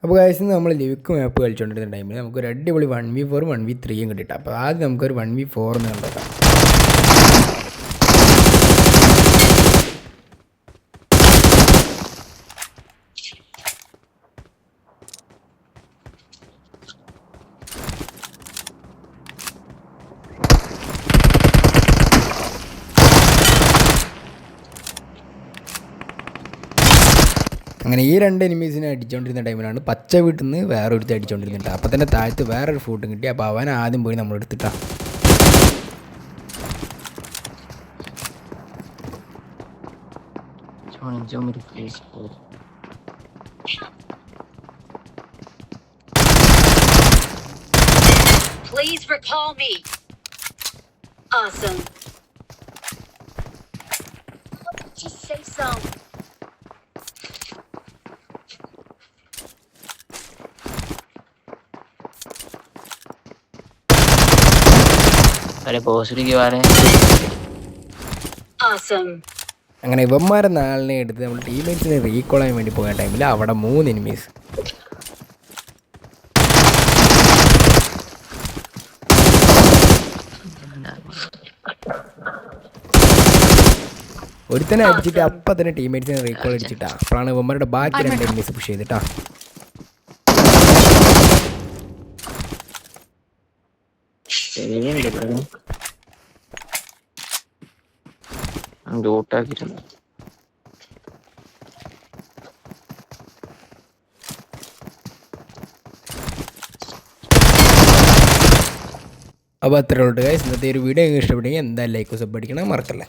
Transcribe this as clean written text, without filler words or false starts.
അപ്പോൾ ഗൈസ് നമ്മൾ ലിവിക്ക് മാപ്പ് കളിച്ചുകൊണ്ടിരുന്ന ടൈമിൽ നമുക്കൊരു അടിപൊളി 1v4 1v3 കിട്ടിയിട്ട് അപ്പോൾ ആദ്യം നമുക്കൊരു 1v4 എന്ന് കണ്ടേക്കാം. അങ്ങനെ ഈ രണ്ട് എനിമീസിനെ അടിച്ചുകൊണ്ടിരുന്ന ടൈമിലാണ് പച്ച വീട്ടിൽ നിന്ന് വേറെ ഒരുത്തി അടിച്ചുകൊണ്ടിരുന്നുണ്ട്. അപ്പോൾ തന്നെ താഴത്ത് വേറൊരു ഫൂട്ടും കിട്ടി. അപ്പോൾ അവൻ ആദ്യം പോയി നമ്മളെടുത്തിട്ടാണ്. Please recall me. Awesome. Just say so. अरे भोसड़ी के बारे में Awesome. അങ്ങനെ ഇവന്മാരെ നാളിനെ എടുത്ത് നമ്മൾ ടീമേറ്റ്സിനെ റീകോൾ ചെയ്യാൻ വേണ്ടി പോയ ടൈമിൽ അവിടെ 3 എനിമീസ്. ഒരുത്തനെ അടിച്ചിട്ട് അപ്പം തന്നെ ടീമേറ്റ്സിനെ റീകോൾ അടിച്ചിട്ടാ. അപ്പോഴാണ് ഇവന്മാരുടെ ബാക്കി 2 എനിമീസ് പുഷ് ചെയ്തിട്ടാ. അപ്പോൾ അത്രേ ഉള്ളൂ ഗൈസ്. ഇന്നത്തെ ഒരു വീഡിയോ ഇഷ്ടപ്പെട്ടെങ്കിൽ എന്തായാലും ലൈക്ക് സബ് അടിക്കണം മറക്കല്ലേ.